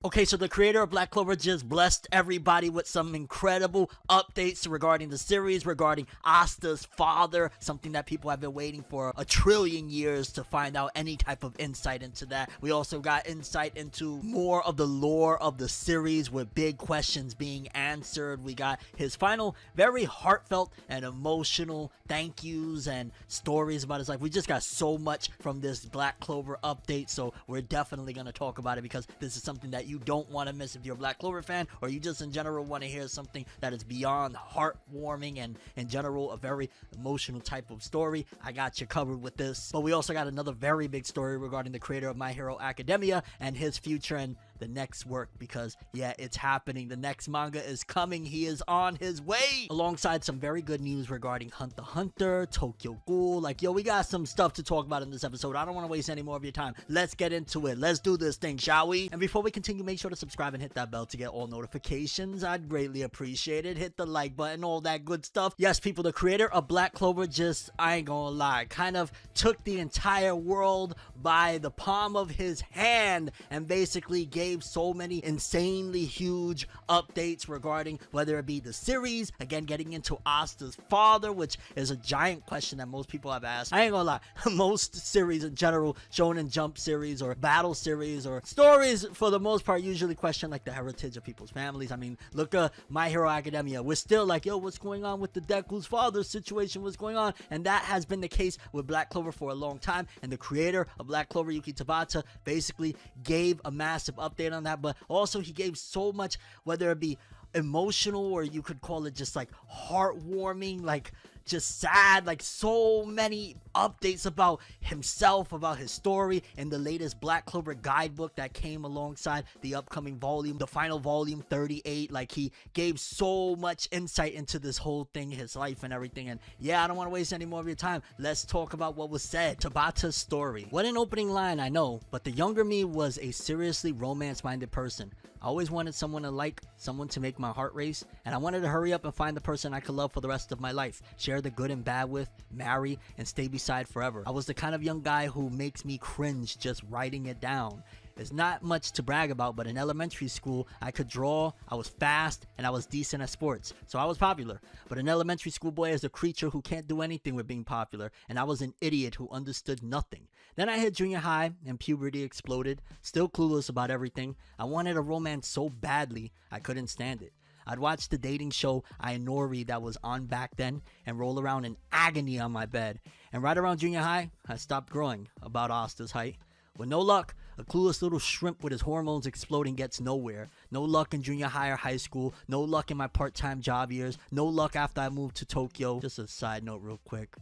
Okay, so the creator of Black Clover just blessed everybody with some incredible updates regarding the series, regarding Asta's father, something that people have been waiting for a trillion years to find out any type of insight into that. We also got insight into more of the lore of the series with big questions being answered. We got his final, very heartfelt and emotional thank yous and stories about his life. We just got so much from this Black Clover update, so we're definitely going to talk about it because this is something that you don't want to miss if you're a Black Clover fan, or you just in general want to hear something that is beyond heartwarming and in general a very emotional type of story. I got you covered with this. But we also got another very big story regarding the creator of My Hero Academia and his future and the next work, because yeah, it's happening. The next manga is coming. He is on his way, alongside some very good news regarding Hunter x Hunter, Tokyo Ghoul. Like, yo, we got some stuff to talk about in this episode. I don't want to waste any more of your time. Let's get into it. Let's do this thing, shall we? And before we continue, make sure to subscribe and hit that bell to get all notifications. I'd greatly appreciate it. Hit the like button, all that good stuff. Yes, people, the creator of Black Clover just, I ain't gonna lie, kind of took the entire world by the palm of his hand and basically gave so many insanely huge updates regarding whether it be the series, again getting into Asta's father, which is a giant question that most people have asked. I ain't gonna lie, most series in general, Shonen Jump series or battle series or stories for the most part usually question like the heritage of people's families. I mean, look at My Hero Academia. We're still like, yo, what's going on with the Deku's father situation? What's going on? And that has been the case with Black Clover for a long time, and the creator of Black Clover, Yuki Tabata, basically gave a massive update on that. But also he gave so much, whether it be emotional or you could call it just like heartwarming, like just sad, like so many updates about himself, about his story, and the latest Black Clover guidebook that came alongside the upcoming volume, the final volume 38. Like, he gave so much insight into this whole thing, his life and everything. And yeah, I don't want to waste any more of your time. Let's talk about what was said. Tabata's story. What an opening line, I know, but the younger me was a seriously romance-minded person. I always wanted someone to like, someone to make my heart race, and I wanted to hurry up and find the person I could love for the rest of my life, share the good and bad with, marry, and stay beside forever. I was the kind of young guy who makes me cringe just writing it down. It's not much to brag about, but in elementary school, I could draw, I was fast, and I was decent at sports, so I was popular. But an elementary school boy is a creature who can't do anything with being popular, and I was an idiot who understood nothing. Then I hit junior high, and puberty exploded, still clueless about everything. I wanted a romance so badly, I couldn't stand it. I'd watch the dating show Ainori that was on back then and roll around in agony on my bed. And right around junior high, I stopped growing about Asta's height. With no luck, a clueless little shrimp with his hormones exploding gets nowhere. No luck in junior high or high school. No luck in my part-time job years. No luck after I moved to Tokyo. Just a side note real quick.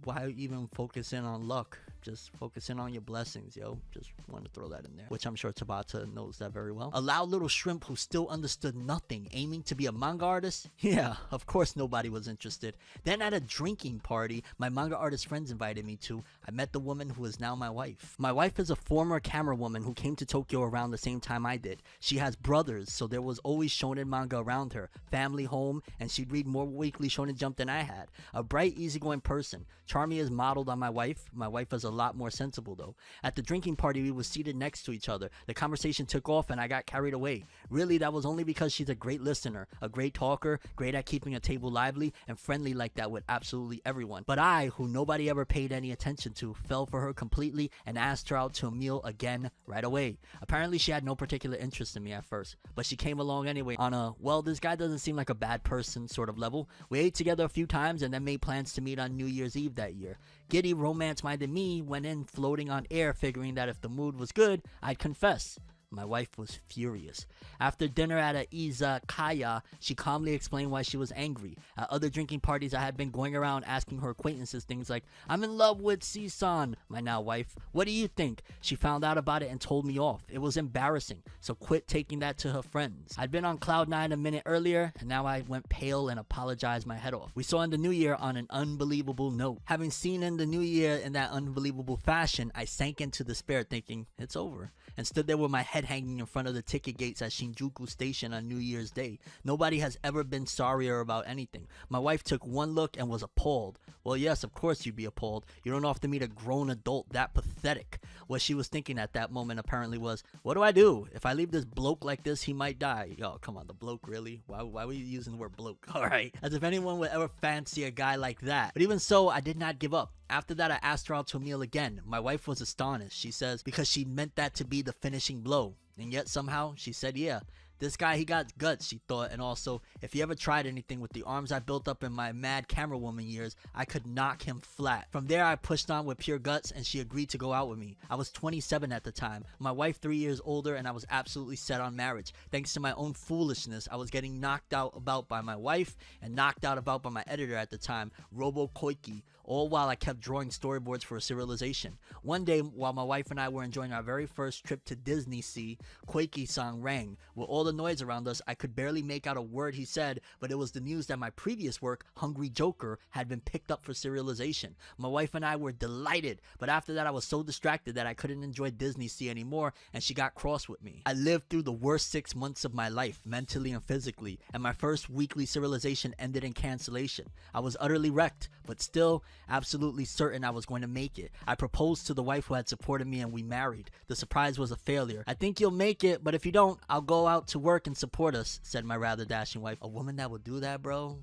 Why even focus in on luck? Just focus in on your blessings, yo. Just want to throw that in there, which I'm sure Tabata knows that very well. A loud little shrimp who still understood nothing, aiming to be a manga artist? Yeah, of course nobody was interested. Then at a drinking party my manga artist friends invited me to, I met the woman who is now my wife. My wife is a former camera woman who came to Tokyo around the same time I did. She has brothers, so there was always shonen manga around her. Family home, and she'd read more weekly Shonen Jump than I had. A bright, easygoing person. Charmy is modeled on my wife. My wife is a lot more sensible though. At the drinking party we were seated next to each other. The conversation took off and I got carried away. Really, that was only because she's a great listener, a great talker, great at keeping a table lively, and friendly like that with absolutely everyone. But I, who nobody ever paid any attention to, fell for her completely and asked her out to a meal again right away. Apparently she had no particular interest in me at first, but she came along anyway on a, well, this guy doesn't seem like a bad person sort of level. We ate together a few times and then made plans to meet on New Year's Eve that year. Giddy, romance-minded me went in floating on air, figuring that if the mood was good, I'd confess. My wife was furious. After dinner at a izakaya, she calmly explained why she was angry. At other drinking parties, I had been going around asking her acquaintances things like, I'm in love with C-san, my now wife. What do you think? She found out about it and told me off. It was embarrassing, so quit taking that to her friends. I'd been on cloud 9 a minute earlier, and now I went pale and apologized my head off. We saw in the new year on an unbelievable note. Having seen in the new year in that unbelievable fashion, I sank into despair thinking, it's over, and stood there with my head head hanging in front of the ticket gates at Shinjuku Station on New Year's Day. Nobody has ever been sorrier about anything. My wife took one look and was appalled. Well, yes, of course you'd be appalled. You don't often meet a grown adult that pathetic. What she was thinking at that moment apparently was, what do I do? If I leave this bloke like this, he might die. Yo, come on, the bloke, really? Why were you using the word bloke? Alright, as if anyone would ever fancy a guy like that. But even so, I did not give up. After that, I asked her out to a meal again. My wife was astonished. She says, because she meant that to be the finishing blow. And yet somehow, she said, yeah. This guy, he got guts, she thought, and also, if he ever tried anything with the arms I built up in my mad camera woman years, I could knock him flat. From there, I pushed on with pure guts, and she agreed to go out with me. I was 27 at the time, my wife 3 years older, and I was absolutely set on marriage. Thanks to my own foolishness, I was getting knocked out about by my wife, and knocked out about by my editor at the time, Robo Koiki, all while I kept drawing storyboards for a serialization. One day, while my wife and I were enjoying our very first trip to Disney Sea, Koiki song rang. With all the noise around us, I could barely make out a word he said, but it was the news that my previous work, Hungry Joker, had been picked up for serialization. My wife and I were delighted, but after that I was so distracted that I couldn't enjoy Disney Sea anymore, and she got cross with me. I lived through the worst 6 months of my life, mentally and physically, and my first weekly serialization ended in cancellation. I was utterly wrecked, but still, absolutely certain I was going to make it. I proposed to the wife who had supported me and we married. The surprise was a failure. I think you'll make it, but if you don't, I'll go out to work and support us, said my rather dashing wife. A woman that would do that, bro?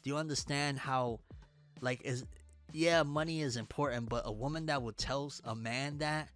Do you understand how, like, yeah, money is important, but a woman that would tell a man that,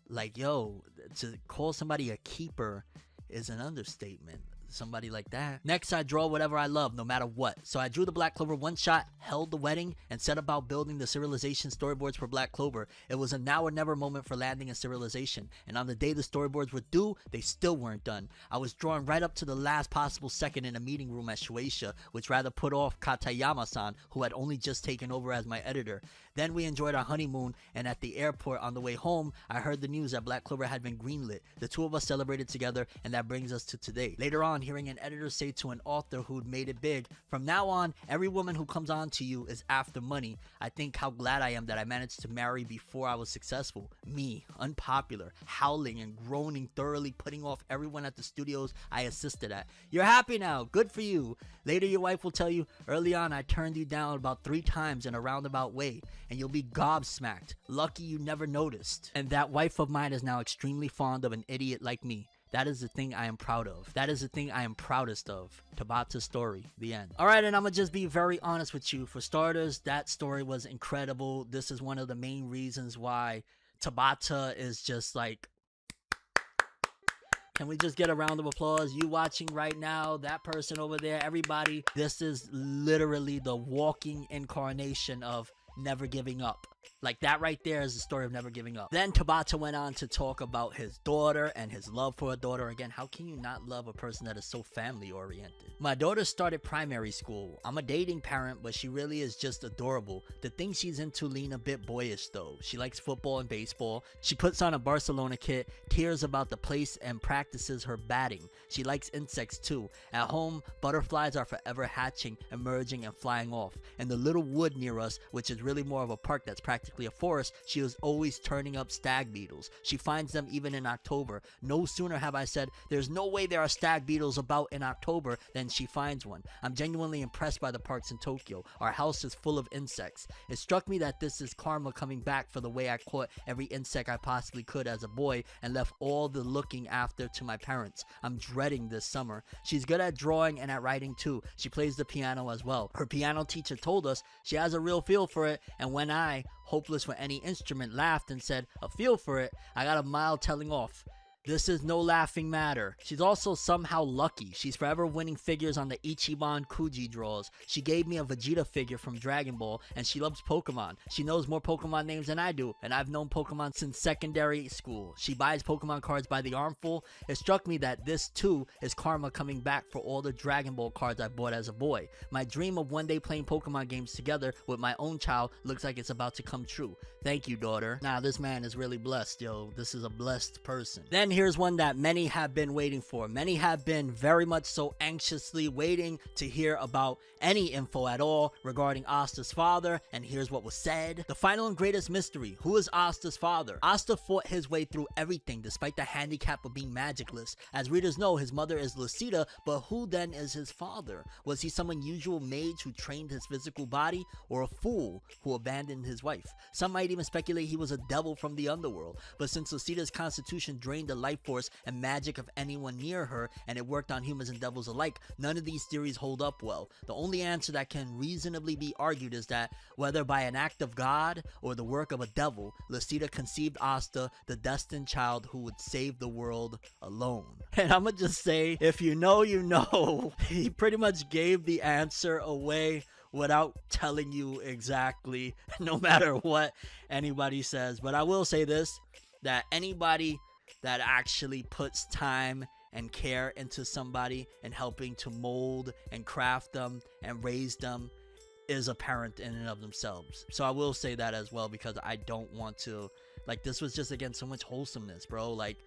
like, yo, to call somebody a keeper is an understatement. Somebody like that. Next, I draw whatever I love, no matter what. So I drew the Black Clover one shot, held the wedding, and set about building the serialization storyboards for Black Clover. It was a now or never moment for landing a serialization, and on the day the storyboards were due, they still weren't done. I was drawing right up to the last possible second in a meeting room at Shueisha, which rather put off Katayama-san, who had only just taken over as my editor. Then we enjoyed our honeymoon, and at the airport on the way home, I heard the news that Black Clover had been greenlit. The two of us celebrated together, and that brings us to today. Later on, hearing an editor say to an author who'd made it big, from now on, every woman who comes on to you is after money. I think how glad I am that I managed to marry before I was successful. Me, unpopular, howling and groaning thoroughly, putting off everyone at the studios I assisted at. You're happy now, good for you. Later your wife will tell you, early on I turned you down about 3 times in a roundabout way, and you'll be gobsmacked. Lucky you never noticed. And that wife of mine is now extremely fond of an idiot like me. That is the thing I am proud of. That is the thing I am proudest of. Tabata's story. The end. Alright, and I'm gonna just be very honest with you. For starters, that story was incredible. This is one of the main reasons why Tabata is just like... Can we just get a round of applause? You watching right now, that person over there, everybody. This is literally the walking incarnation of never giving up. Like, that right there is the story of never giving up. Then Tabata went on to talk about his daughter and his love for a daughter. Again, how can you not love a person that is so family oriented? My daughter started primary school. I'm a dating parent, but she really is just adorable. The things she's into lean a bit boyish though. She likes football and baseball. She puts on a Barcelona kit, cares about the place, and practices her batting. She likes insects too. At home, butterflies are forever hatching, emerging, and flying off. And the little wood near us, which is really more of a park that's practically a forest, she is always turning up stag beetles. She finds them even in October. No sooner have I said, there's no way there are stag beetles about in October, than she finds one. I'm genuinely impressed by the parks in Tokyo. Our house is full of insects. It struck me that this is karma coming back for the way I caught every insect I possibly could as a boy and left all the looking after to my parents. I'm dreading this summer. She's good at drawing and at writing too. She plays the piano as well. Her piano teacher told us she has a real feel for it, and when I, hopeless for any instrument, laughed and said, a feel for it, I got a mild telling off. This is no laughing matter. She's also somehow lucky. She's forever winning figures on the Ichiban Kuji draws. She gave me a Vegeta figure from Dragon Ball, and she loves Pokemon. She knows more Pokemon names than I do, and I've known Pokemon since secondary school. She buys Pokemon cards by the armful. It struck me that this too is karma coming back for all the Dragon Ball cards I bought as a boy. My dream of one day playing Pokemon games together with my own child looks like it's about to come true. Thank you, daughter. Nah, this man is really blessed, yo. This is a blessed person. Then here's one that many have been waiting for. Many have been very much so anxiously waiting to hear about any info at all regarding Asta's father, and here's what was said. The final and greatest mystery: who is Asta's father? Asta fought his way through everything despite the handicap of being magicless. As readers know, his mother is Lucida, but who then is his father? Was he some unusual mage who trained his physical body, or a fool who abandoned his wife? Some might even speculate he was a devil from the underworld, but since Lucida's constitution drained the life force and magic of anyone near her, and it worked on humans and devils alike, none of these theories hold up well. The only answer that can reasonably be argued is that, whether by an act of God or the work of a devil, Lucida conceived Asta, the destined child who would save the world alone. And I'ma just say, if you know, you know. He pretty much gave the answer away without telling you exactly, no matter what anybody says. But I will say this, that anybody that actually puts time and care into somebody and helping to mold and craft them and raise them is a parent in and of themselves. So I will say that as well, because I don't want to, like, this was just, again, so much wholesomeness, bro. Like,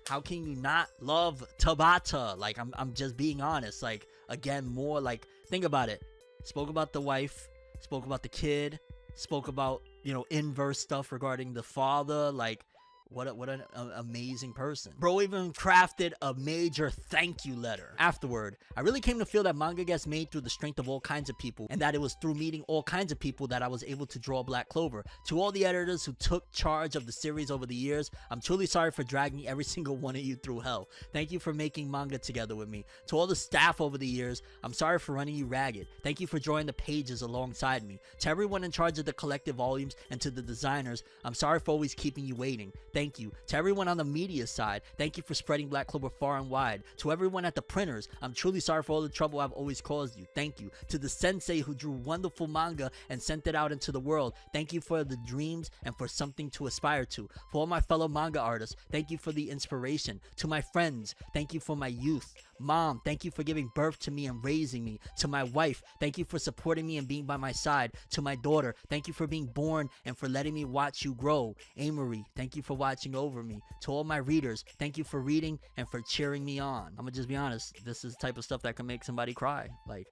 how can you not love Tabata? Like, I'm just being honest. Like, again, more like, think about it. Spoke about the wife, spoke about the kid, spoke about, you know, inverse stuff regarding the father. Like, what an amazing person. Bro even crafted a major thank you letter. Afterward, I really came to feel that manga gets made through the strength of all kinds of people, and that it was through meeting all kinds of people that I was able to draw Black Clover. To all the editors who took charge of the series over the years, I'm truly sorry for dragging every single one of you through hell. Thank you for making manga together with me. To all the staff over the years, I'm sorry for running you ragged. Thank you for drawing the pages alongside me. To everyone in charge of the collective volumes and to the designers, I'm sorry for always keeping you waiting. Thank you. To everyone on the media side, thank you for spreading Black Clover far and wide. To everyone at the printers, I'm truly sorry for all the trouble I've always caused you. Thank you. To the sensei who drew wonderful manga and sent it out into the world, thank you for the dreams and for something to aspire to. For all my fellow manga artists, thank you for the inspiration. To my friends, thank you for my youth. Mom, thank you for giving birth to me and raising me. To my wife, thank you for supporting me and being by my side. To my daughter, thank you for being born and for letting me watch you grow. Amory, thank you for watching over me. To all my readers, thank you for reading and for cheering me on. I'm gonna just be honest, this is the type of stuff that can make somebody cry. Like,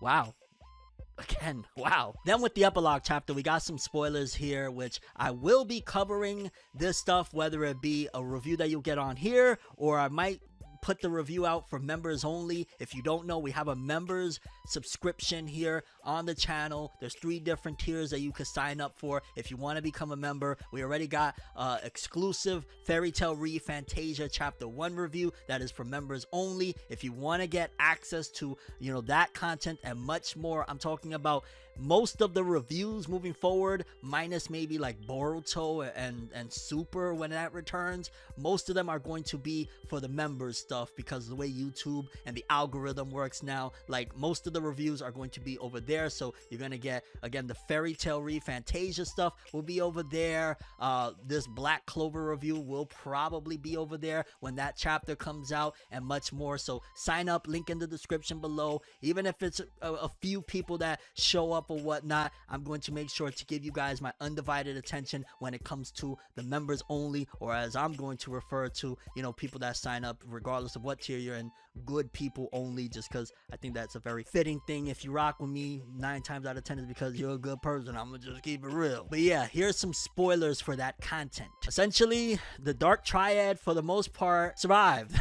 wow. Again, wow. Then with the epilogue chapter, we got some spoilers here, which I will be covering this stuff, whether it be a review that you'll get on here, or I might put the review out for members only. If you don't know, we have a members subscription here on the channel. There's 3 different tiers that you can sign up for if you want to become a member. We already got exclusive Fairy Tail Re Fantasia chapter 1 review that is for members only. If you want to get access to, you know, that content and much more, I'm talking about most of the reviews moving forward, minus maybe like Boruto and Super when that returns. Most of them are going to be for the members stuff, because of the way YouTube and the algorithm works now. Like, most of the reviews are going to be over there, so you're gonna get, again, the Fairy Tail Re Fantasia stuff will be over there. This Black Clover review will probably be over there when that chapter comes out, and much more. So sign up, link in the description below. Even if it's a few people that show up or whatnot, I'm going to make sure to give you guys my undivided attention when it comes to the members only, or as I'm going to refer to, you know, people that sign up regardless of what tier you're in, good people only, just because I think that's a very fitting thing. If you rock with me 9 times out of 10 is because you're a good person. I'm gonna just keep it real. But yeah, here's some spoilers for that content. Essentially, the Dark Triad for the most part survived,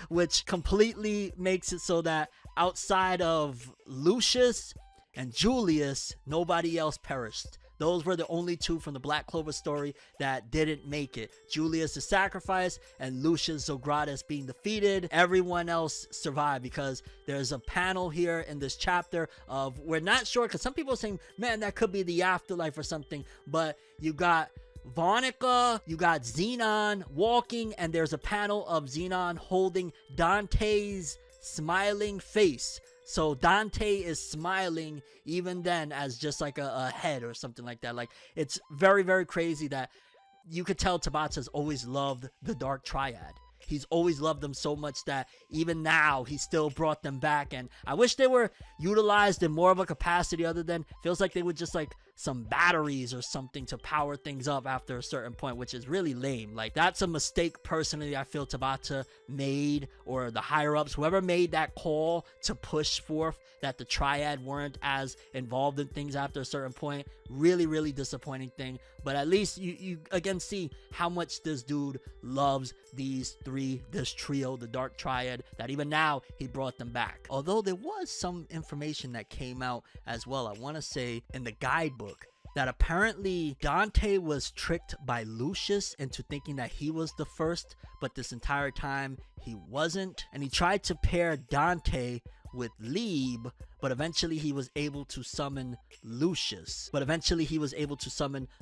which completely makes it so that outside of Lucius and Julius, nobody else perished. Those were the only 2 from the Black Clover story that didn't make it. Julius is sacrificed and Lucius Zogratis being defeated. Everyone else survived, because there's a panel here in this chapter of, we're not sure, because some people are saying, man, that could be the afterlife or something, but you got Vonica, you got Xenon walking, and there's a panel of Xenon holding Dante's smiling face. So Dante is smiling even then as just like a head or something like that. Like, it's very, very crazy that you could tell Tabata's always loved the Dark Triad. He's always loved them so much that even now he still brought them back, and I wish they were utilized in more of a capacity other than, feels like they would just like some batteries or something to power things up after a certain point, which is really lame. Like, that's a mistake personally I feel Tabata made, or the higher ups, whoever made that call to push forth that the Triad weren't as involved in things after a certain point. Really, really disappointing thing. But at least you again see how much this dude loves this trio, the Dark Triad, that even now he brought them back. Although there was some information that came out as well, I want to say in the guidebook, that apparently Dante was tricked by Lucius into thinking that he was the first, but this entire time he wasn't. And he tried to pair Dante with Lieb, but eventually he was able to summon Lucius.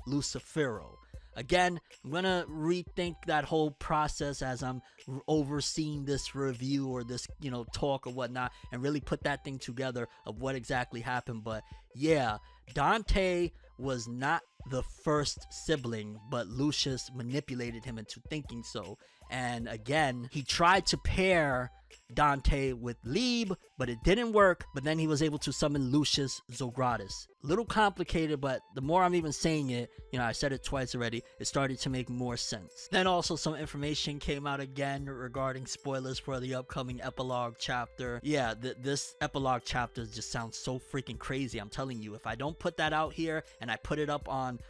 Lucifero. Again, I'm gonna rethink that whole process as I'm overseeing this review or this, talk or whatnot, and really put that thing together of what exactly happened. But yeah, Dante was not the first sibling, but Lucius manipulated him into thinking so. And again, he tried to pair Dante with Lieb, but it didn't work. But then he was able to summon Lucius Zogratis. Little complicated, but the more I'm even saying it, I said it twice already, it started to make more sense. Then also some information came out again regarding spoilers for the upcoming epilogue chapter. Yeah, this epilogue chapter just sounds so freaking crazy. I'm telling you, if I don't put that out here and I put it up on,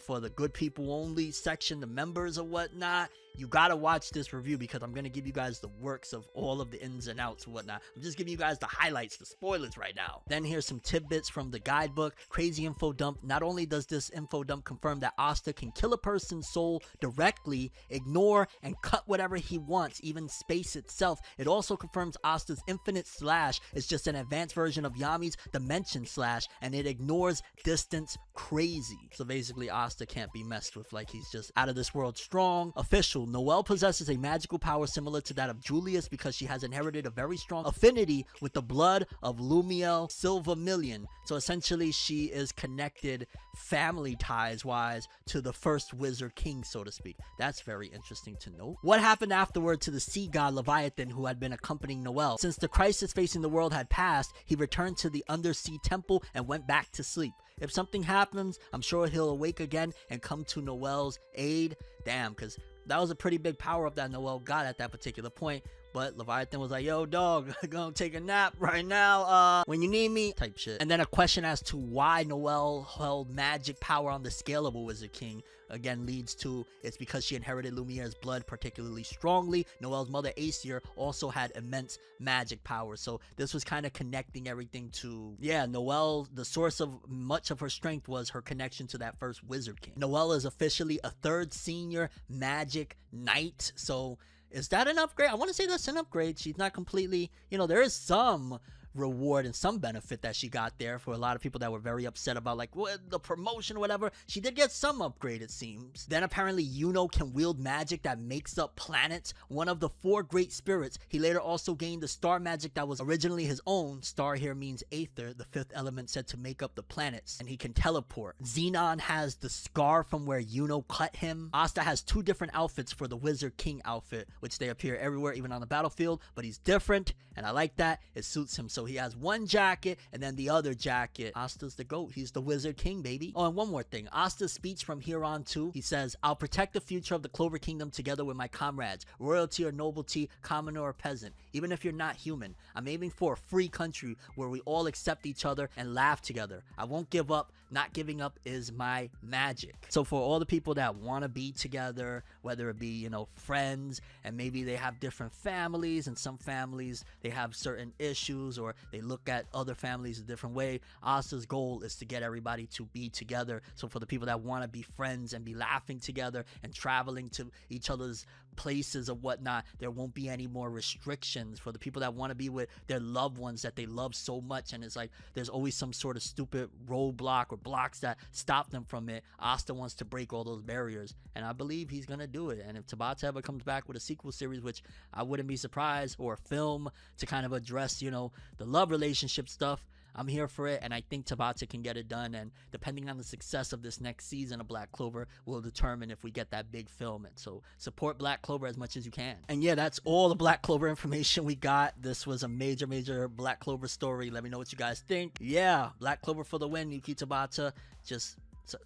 for the good people only section, the members or whatnot, you gotta watch this review, because I'm gonna give you guys the works of all of the ins and outs and whatnot. I'm just giving you guys the highlights, the spoilers right now. Then here's some tidbits from the guidebook. Crazy info dump. Not only does this info dump confirm that Asta can kill a person's soul directly, ignore and cut whatever he wants, even space itself, it also confirms Asta's infinite slash is just an advanced version of Yami's dimension slash, and it ignores distance crazy. So basically Asta can't be messed with. Like, he's just out of this world strong. Official: Noelle possesses a magical power similar to that of Julius because she has inherited a very strong affinity with the blood of Lumiel Silvermillion. So essentially she is connected family ties wise to the first Wizard King, so to speak. That's very interesting to note. What happened afterward to the sea god Leviathan, who had been accompanying Noelle? Since the crisis facing the world had passed, he returned to the undersea temple and went back to sleep. If something happens, I'm sure he'll awake again and come to Noelle's aid. Damn, because that was a pretty big power up that Noelle got at that particular point. But Leviathan was like, yo, dog, gonna take a nap right now, when you need me, type shit. And then a question as to why Noelle held magic power on the scalable Wizard King, again, leads to, it's because she inherited Lumiere's blood particularly strongly. Noelle's mother, Aesir, also had immense magic power. So this was kind of connecting everything to, yeah, Noelle, the source of much of her strength was her connection to that first Wizard King. Noelle is officially a third senior magic knight. So is that an upgrade? I want to say that's an upgrade. She's not completely, there is some reward and some benefit that she got there for a lot of people that were very upset about, like, what, the promotion or whatever. She did get some upgrade, it seems. Then apparently Yuno can wield magic that makes up planets, one of the 4 great spirits. He later also gained the star magic that was originally his own. Star here means aether, the 5th element said to make up the planets, and he can teleport. Xenon has the scar from where Yuno cut him. Asta has 2 different outfits for the Wizard King outfit, which they appear everywhere, even on the battlefield, but he's different, and I like that. It suits him. So he has one jacket and then the other jacket. Asta's the GOAT. He's the Wizard King, baby. Oh, and one more thing. Asta's speech from here on too. He says, I'll protect the future of the Clover Kingdom together with my comrades, royalty or nobility, commoner or peasant. Even if you're not human, I'm aiming for a free country where we all accept each other and laugh together. I won't give up. Not giving up is my magic. So for all the people that want to be together, whether it be, friends, and maybe they have different families, and some families, they have certain issues, or they look at other families a different way, Asta's goal is to get everybody to be together. So for the people that want to be friends and be laughing together and traveling to each other's places or whatnot, there won't be any more restrictions. For the people that want to be with their loved ones that they love so much, and it's like there's always some sort of stupid roadblock or blocks that stop them from it, Asta wants to break all those barriers, and I believe he's gonna do it. And if Tabata ever comes back with a sequel series, which I wouldn't be surprised, or a film to kind of address, the love relationship stuff, I'm here for it, and I think Tabata can get it done, and depending on the success of this next season of Black Clover will determine if we get that big film. And so support Black Clover as much as you can. And yeah, that's all the Black Clover information we got. This was a major Black Clover story. Let me know what you guys think. Yeah, Black Clover for the win. Yuki Tabata, just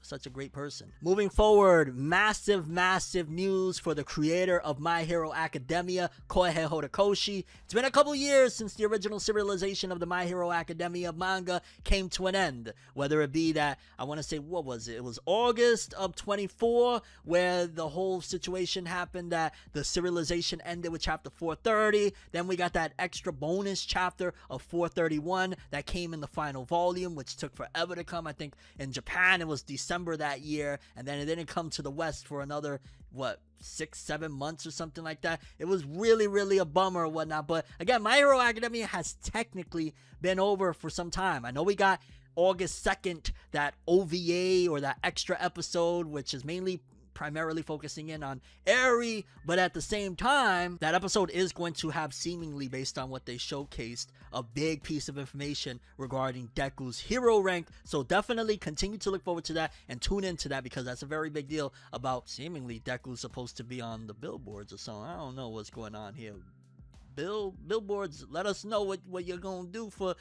such a great person. Moving forward, massive news for the creator of My Hero Academia, Kohei Horikoshi. It's been a couple years since the original serialization of the My Hero Academia manga came to an end. Whether it be that, I want to say, what was it? It was August of 24, where the whole situation happened that the serialization ended with chapter 430. Then we got that extra bonus chapter of 431 that came in the final volume, which took forever to come. I think in Japan it was December that year, and then it didn't come to the West for another, what, 6-7 months or something like that. It was really a bummer or whatnot. But again, My Hero Academia has technically been over for some time. I know we got August 2nd, that OVA or that extra episode, which is primarily focusing in on Eri, but at the same time, that episode is going to have, seemingly based on what they showcased, a big piece of information regarding Deku's hero rank. So definitely continue to look forward to that and tune into that, because that's a very big deal about seemingly Deku's supposed to be on the billboards or something. I don't know what's going on here. Billboards, let us know what you're gonna do for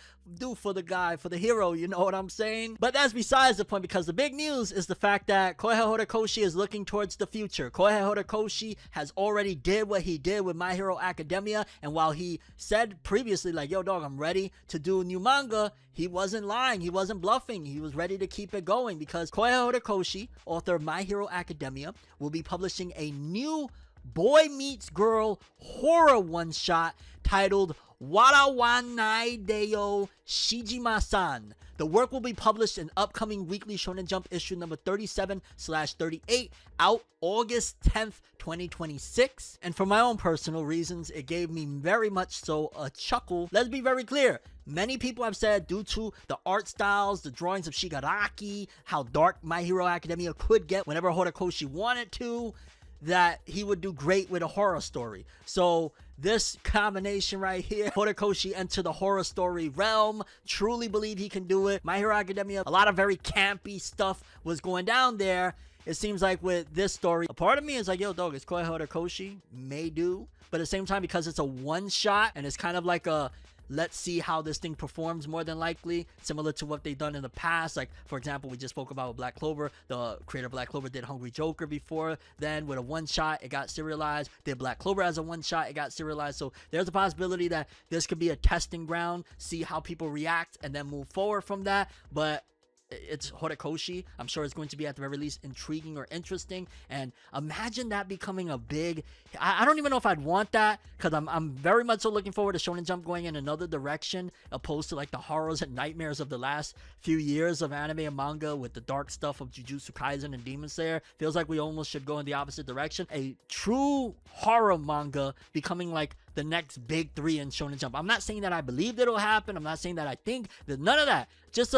the guy, for the hero, you know what I'm saying? But that's besides the point, because the big news is the fact that Kohei Horikoshi is looking towards the future. Kohei Horikoshi has already did what he did with My Hero Academia, and while he said previously, like, yo dog, I'm ready to do new manga, he wasn't lying, he wasn't bluffing, he was ready to keep it going, because Kohei Horikoshi, author of My Hero Academia, will be publishing a new boy meets girl horror one-shot titled Warawanai Deo Shijima-san. The work will be published in upcoming Weekly Shonen Jump issue number 37/38, out August 10th, 2026. And for my own personal reasons, it gave me very much so a chuckle. Let's be very clear. Many people have said, due to the art styles, the drawings of Shigaraki, how dark My Hero Academia could get whenever Horikoshi wanted to, that he would do great with a horror story. So this combination right here, Horikoshi enter the horror story realm, truly believe he can do it. My Hero Academia, a lot of very campy stuff was going down there. It seems like with this story, a part of me is like, yo dog, it's Kohei Horikoshi, may do. But at the same time, because it's a one shot and it's kind of like a, let's see how this thing performs, more than likely, similar to what they've done in the past. Like, for example, we just spoke about Black Clover. The creator of Black Clover did Hungry Joker before then with a one-shot. It got serialized. Did Black Clover as a one-shot. It got serialized. So there's a possibility that this could be a testing ground, see how people react, and then move forward from that. But it's Horikoshi. I'm sure it's going to be at the very least intriguing or interesting. And imagine that becoming a big, I don't even know if I'd want that, because I'm very much so looking forward to Shonen Jump going in another direction, opposed to like the horrors and nightmares of the last few years of anime and manga with the dark stuff of Jujutsu Kaisen and Demon Slayer. Feels like we almost should go in the opposite direction. A true horror manga becoming like the next big three in Shonen Jump. I'm not saying that I believe it'll happen. I'm not saying that I think that, none of that. Just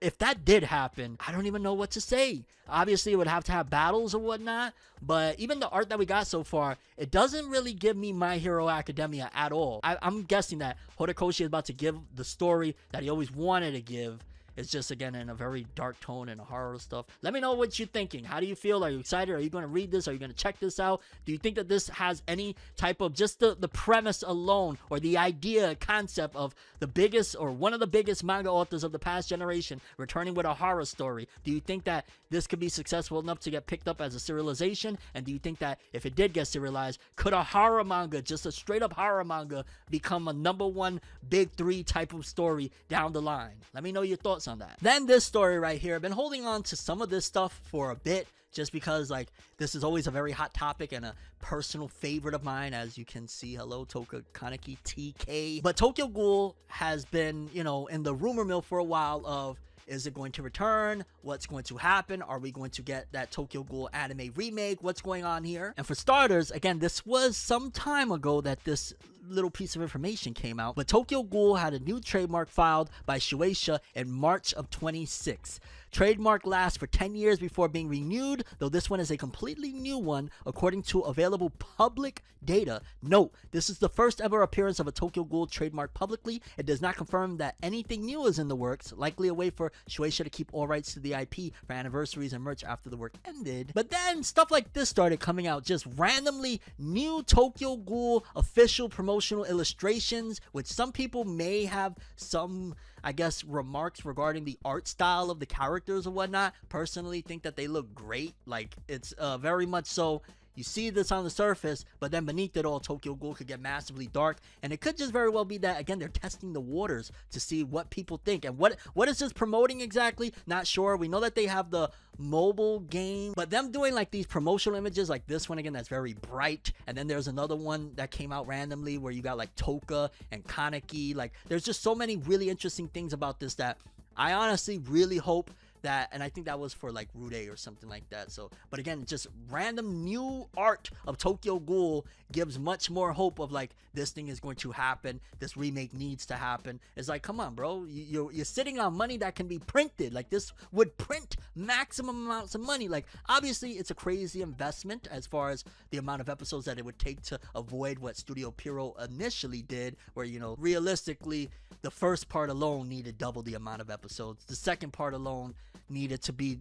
if that did happen, I don't even know what to say. Obviously, it would have to have battles or whatnot, but even the art that we got so far, it doesn't really give me My Hero Academia at all. I'm guessing that Horikoshi is about to give the story that he always wanted to give. It's just, again, in a very dark tone and horror stuff. Let me know what you're thinking. How do you feel? Are you excited? Are you going to read this? Are you going to check this out? Do you think that this has any type of, just the premise alone, or the idea, concept of the biggest, or one of the biggest manga authors of the past generation returning with a horror story? Do you think that this could be successful enough to get picked up as a serialization? And do you think that if it did get serialized, could a horror manga, just a straight up horror manga, become a #1 big three type of story down the line? Let me know your thoughts on that. Then this story right here, I've been holding on to some of this stuff for a bit, just because like this is always a very hot topic and a personal favorite of mine. As you can see, hello Toka Kaneki TK. But Tokyo Ghoul has been, you know, in the rumor mill for a while of, is it going to return? What's going to happen? Are we going to get that Tokyo Ghoul anime remake? What's going on here? And for starters, again, this was some time ago that this little piece of information came out, but Tokyo Ghoul had a new trademark filed by Shueisha in March of 26. Trademark lasts for 10 years before being renewed, though this one is a completely new one according to available public data. Note, this is the first ever appearance of a Tokyo Ghoul trademark publicly. It does not confirm that anything new is in the works, likely a way for Shueisha to keep all rights to the IP for anniversaries and merch after the work ended. But then stuff like this started coming out, just randomly new Tokyo Ghoul official promotional illustrations, which some people may have some, I guess, remarks regarding the art style of the characters or whatnot. Personally think that they look great. Like, it's very much so, you see this on the surface, but then beneath it all, Tokyo Ghoul could get massively dark, and it could just very well be that, again, they're testing the waters to see what people think. And what is this promoting exactly? Not sure. We know that they have the mobile game, but them doing like these promotional images like this one, again, that's very bright. And then there's another one that came out randomly where you got like Toka and Kaneki. Like, there's just so many really interesting things about this that I honestly really hope that, and I think that was for like Rude or something like that. So, but again, just random new art of Tokyo Ghoul gives much more hope of like, this thing is going to happen, this remake needs to happen. It's like, come on, bro, you're sitting on money that can be printed. Like, this would print maximum amounts of money. Like, obviously it's a crazy investment as far as the amount of episodes that it would take to avoid what Studio Pierrot initially did, where, you know, realistically the first part alone needed double the amount of episodes, the second part alone needed to be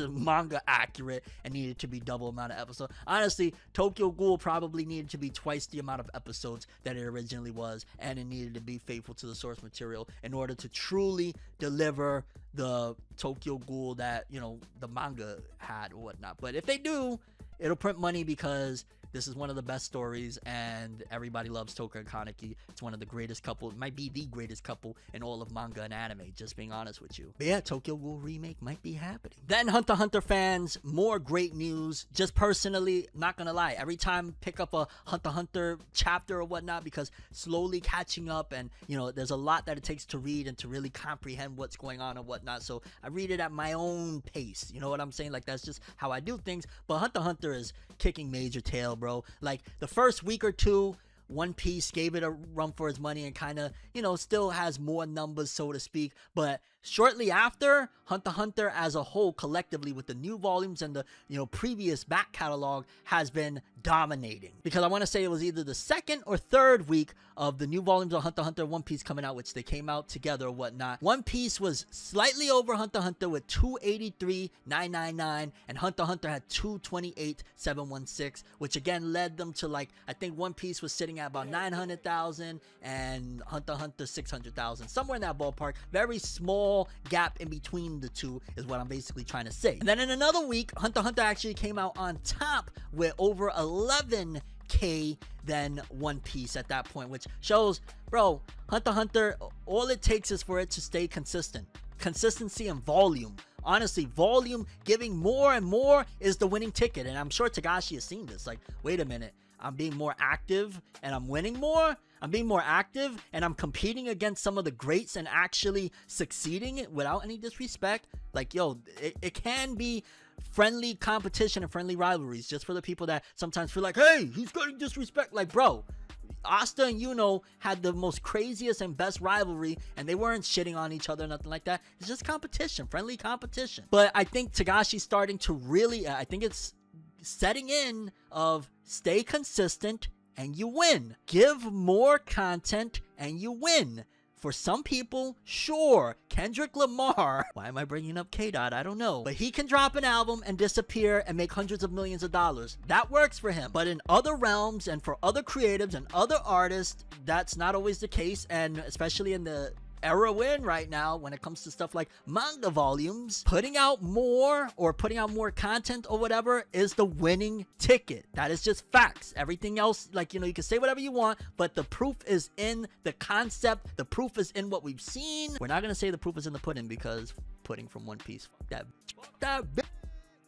manga accurate and needed to be double amount of episodes. Honestly, Tokyo Ghoul probably needed to be twice the amount of episodes that it originally was, and it needed to be faithful to the source material in order to truly deliver the Tokyo Ghoul that, you know, the manga had or whatnot. But if they do, it'll print money because this is one of the best stories, and everybody loves Toka and Kaneki. It's one of the greatest couple. It might be the greatest couple in all of manga and anime, just being honest with you. But yeah, Tokyo Ghoul remake might be happening. Then Hunter x Hunter fans, more great news. Just personally, not gonna lie, every time I pick up a Hunter x Hunter chapter or whatnot, because slowly catching up, and you know, there's a lot that it takes to read and to really comprehend what's going on and whatnot. So I read it at my own pace. You know what I'm saying? Like, that's just how I do things. But Hunter x Hunter is kicking major tail, bro. Like, the first week or two, One Piece gave it a run for its money and kind of, you know, still has more numbers, so to speak. But shortly after, Hunter x Hunter as a whole, collectively, with the new volumes and the, you know, previous back catalog, has been dominating. Because I want to say it was either the second or third week of the new volumes of Hunter x Hunter and One Piece coming out, which they came out together or whatnot. One Piece was slightly over Hunter x Hunter with 283,999, and Hunter x Hunter had 228,716, which again led them to, like, I think One Piece was sitting at about 900,000 and Hunter x Hunter 600,000, somewhere in that ballpark. Very small gap in between the two is what I'm basically trying to say. And then in another week, Hunter x Hunter actually came out on top with over 11K than One Piece at that point, which shows, bro, Hunter x Hunter, all it takes is for it to stay consistent. Consistency and volume. Honestly, volume, giving more and more is the winning ticket. And I'm sure Togashi has seen this. Like, wait a minute, I'm being more active and I'm winning more. I'm being more active and I'm competing against some of the greats and actually succeeding without any disrespect. Like, yo, it can be friendly competition and friendly rivalries, just for the people that sometimes feel like, hey, he's getting disrespect. Like, bro, Asta and Yuno had the most craziest and best rivalry, and they weren't shitting on each other, nothing like that. It's just competition, friendly competition. But I think Togashi's starting to really, I think it's setting in of stay consistent and you win. Give more content and you win. For some people, sure, Kendrick Lamar, why am I bringing up K-Dot? I don't know. But he can drop an album and disappear and make hundreds of millions of dollars. That works for him. But in other realms and for other creatives and other artists, that's not always the case. And especially in the era we're in right now, when it comes to stuff like manga volumes, putting out more content or whatever is the winning ticket. That is just facts. Everything else, like, you know, you can say whatever you want, but the proof is in the concept. The proof is in what we've seen. We're not gonna say the proof is in the pudding, because pudding from One Piece, fuck that bitch.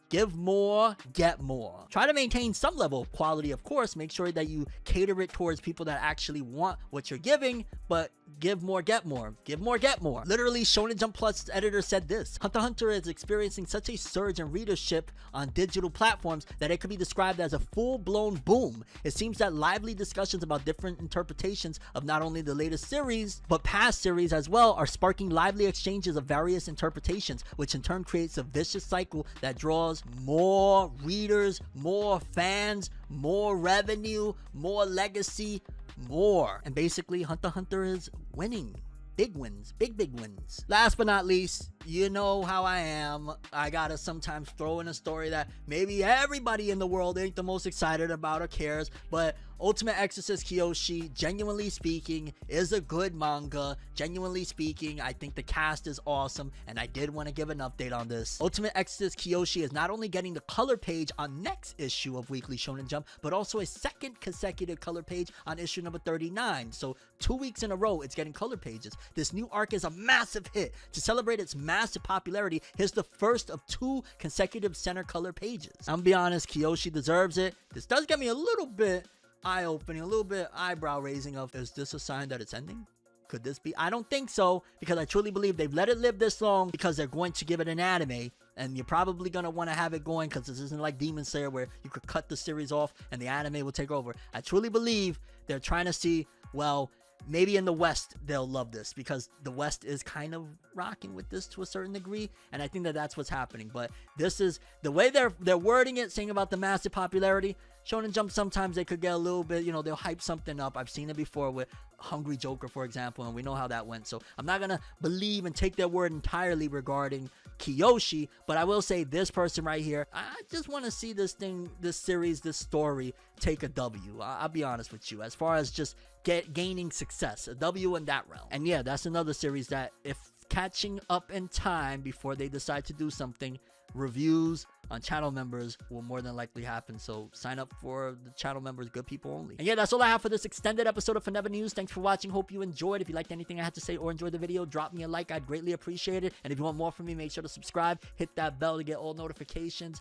Give more, get more. Try to maintain some level of quality, of course. Make sure that you cater it towards people that actually want what you're giving, but give more, get more. Give more, get more. Literally, Shonen Jump Plus editor said this: Hunter x Hunter is experiencing such a surge in readership on digital platforms that it could be described as a full-blown boom. It seems that lively discussions about different interpretations of not only the latest series, but past series as well, are sparking lively exchanges of various interpretations, which in turn creates a vicious cycle that draws more readers, more fans, more revenue, more legacy, more. And basically, Hunter x Hunter is winning. Big wins, big wins. Last but not least, you know how I am. I gotta sometimes throw in a story that maybe everybody in the world ain't the most excited about or cares, but Ultimate Exorcist Kiyoshi, genuinely speaking, is a good manga. Genuinely speaking, I think the cast is awesome, and I did want to give an update on this. Ultimate Exorcist Kiyoshi is not only getting the color page on next issue of Weekly Shonen Jump, but also a second consecutive color page on issue number 39. So 2 weeks in a row, it's getting color pages. This new arc is a massive hit. To celebrate its massive popularity, here's the first of 2 consecutive center color pages. I'm gonna be honest, Kiyoshi deserves it. This does get me a little bit eye-opening, a little bit eyebrow-raising of, is this a sign that it's ending? Could this be? I don't think so, because I truly believe they've let it live this long because they're going to give it an anime, and you're probably going to want to have it going because this isn't like Demon Slayer where you could cut the series off and the anime will take over. I truly believe they're trying to see, well, maybe in the West they'll love this because the West is kind of rocking with this to a certain degree, and I think that that's what's happening. But this is the way they're wording it, saying about the massive popularity. Shonen Jump, sometimes they could get a little bit, you know, they'll hype something up. I've seen it before with Hungry Joker, for example, and we know how that went. So I'm not gonna believe and take their word entirely regarding Kiyoshi, but I will say this person right here, I just want to see this thing, this series, this story take a W. I'll be honest with you, as far as just gaining success, a W in that realm. And yeah, that's another series that, if catching up in time before they decide to do something, reviews on channel members will more than likely happen. So sign up for the channel members, good people only. And yeah, that's all I have for this extended episode of Forever News. Thanks for watching. Hope you enjoyed. If you liked anything I had to say or enjoyed the video, drop me a like. I'd greatly appreciate it. And if you want more from me, make sure to subscribe, hit that bell to get all notifications,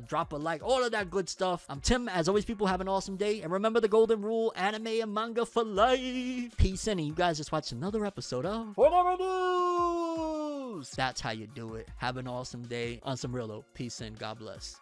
drop a like, all of that good stuff. I'm Tim. As always, people, have an awesome day, and remember the golden rule: anime and manga for life. Peace in, and you guys just watched another episode of Forever News. That's how you do it. Have an awesome day. On some real though, peace in, God bless.